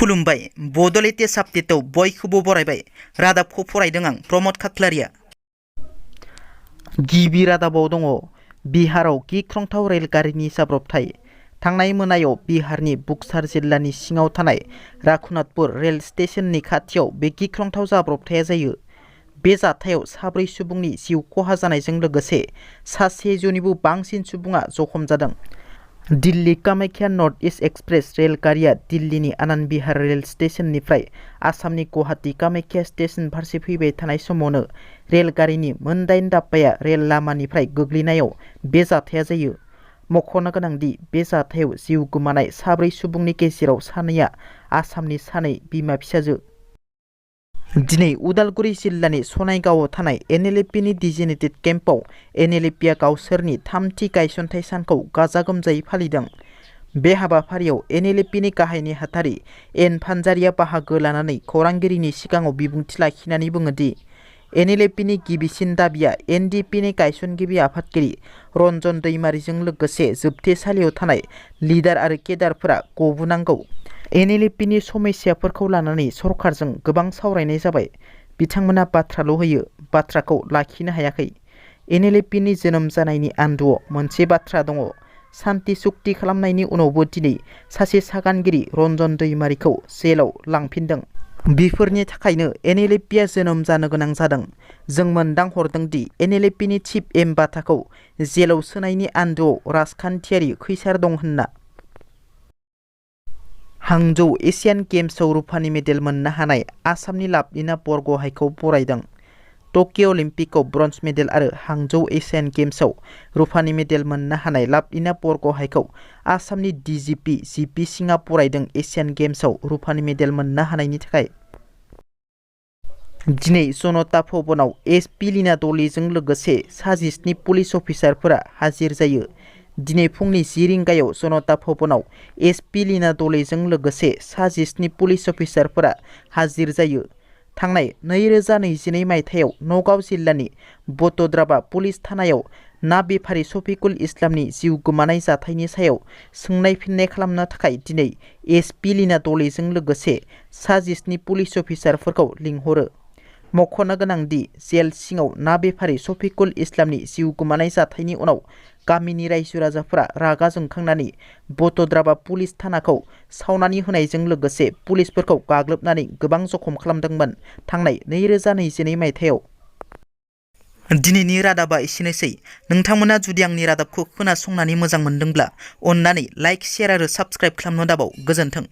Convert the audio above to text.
खुलुमबाय बड'लेण्ड आपडेटआव बयखौबो बरायबाय रादाबखौ फरायदों आं प्रमद खाख्लारिया। गिबि रादाबाव दङ बिहाराव गिख्रंथाव रेलगारिनि जाब्रबथाय। थांनाय मोनायाव बिहारनि बुक्सार जिल्लानि सिङाव थानाय राघुनाथपुर रेल स्टेशननि खाथियाव बे गिख्रंथाव जाब्रबथाया जायो। बे जाथायाव 4 सुबुंनि जिउ खहा जानायजों लोगोसे 100 बांसिन सुबुङा जखम जादों। Delhi Kamakhya north east express रेलगारिया दिल्लीनि आनन्द बिहार रेल स्टेशननिफ्राय आसामनि गुवाहाटी कामाख्या स्टेशन फारसे फैबाय थानाय समावनो रेलगारिनि मोन 8 दाब्बाया रेल लामानिफ्राय गोग्लैनायाव बे जाथाया जायो। मख'नो गोनांदि बे जाथायाव जिउ गोमानाय 4 सुबुंनि गेजेराव 2आ आसामनि 2 बिमा फिसाजो। दिनै उदालगुरि जिल्लानि सनायगावआव थानाय एनएलएफपिनि डिजिनेटेड केम्पआव एनएलएफपिआ गावसोरनि 3थि गायसनथाइ सानखौ गाजा गोमजायै फालिदों। बे हाबाफारियाव एनएलएफपिनि गाहाय नेहाथारि एन फानजारिया बाहागो लानानै खौरांगिरिनि सिगाङाव बिबुंथि लाखिनानै बुङोदि एनएलएफपिनि गिबिसिन दाबिया एनडिपिनि गायसनगिरि आफादगिरि रन्जन दैमारिजों लोगोसे जोबथेसालियाव थानाय लिडार आरो केडारफोरा गबोनांगौ। एनएलएफपिनि समस्याफोरखौ लानानै सरकारजों गोबां सावरायनाय जाबाय। बिथांमोना बाथ्राल' होयो, बाथ्राखौ लाखिनो हायाखै। एनएलएफपिनि जोनोम जानायनि आन्दोआव मोनसे बाथ्रा दङ। सान्ति सुक्ति खालामनायनि उनावबो दिनै सासे सागानगिरि रन्जन दैमारिखौ जेलाव लांफिनदों। बेफोरनि थाखायनो एनएलएफपिआ जोनोम जानो गोनां जादों। जों मोनदां हरदों दि एनएलएफपिनि चिफ एम बाथाखौ जेलाव सोनायनि आन्दोआव राजखान्थियारि खैसार दं होनना। हांजौ एशियान गेम्सआव रुफानि मेडेल मोननो हानाय आसामनि लाभलिना बरग'हाइखौ बरायदों। टकिअ अलिम्पिकआव ब्रन्ज मेडेल आरो हांजौ एशियान गेम्सआव रुफानि मेडेल मोननो हानाय लाभलिना बरग'हाइखौ आसामनि डिजिपि जिपि सिंहआ बरायदों एशियान गेम्सआव रुफानि मेडेल मोननो हानायनि थाखाय। दिनै जनता भवनाव एसपि लीना दलेजों लोगोसे 27 पुलिस अफिसारफोरा हाजिर जायो। दिनै फुंनि 10 रिंगायाव जनता भवनाव एसपि लीना दलेजों लोगोसे 27 पुलिस अफिसारफोरा हाजिर जायो। थांनाय 2021 मायथाइयाव नगाव जिल्लानि बटद्राबा पुलिस थानायाव ना बेफारि शफिकुल इस्लामनि जिउ गोमानाय जाथायनि सायाव सोंनाय फिननाय खालामनो थाखाय दिनै एसपि लीना दलेजों लोगोसे 27 पुलिस अफिसारफोरखौ लिंहरो। मख'नो गोनांदि जेल सिङाव ना बेफारि शफिकुल इस्लामनि जिउ गोमानाय जाथायनि उनाव गामिनि रायजो राजाफोरा रागा जोंखांनानै बटद्राबा पुलिस थानाखौ सावनानै होनायजों लोगोसे पुलिसफोरखौ गाग्लोबनानै गोबां जखम खालामदोंमोन थांनाय 2021 मायथाइयाव। दिनैनि रादाबा एसेनोसै। नोंथांमोना जुदि आंनि रादाबखौ खोनासंनानै मोजां मोनदोंब्ला अन्नानै लाइक, शेयार आरो साबस्क्राइब खालामनो दाबाव। गोजोन्थों।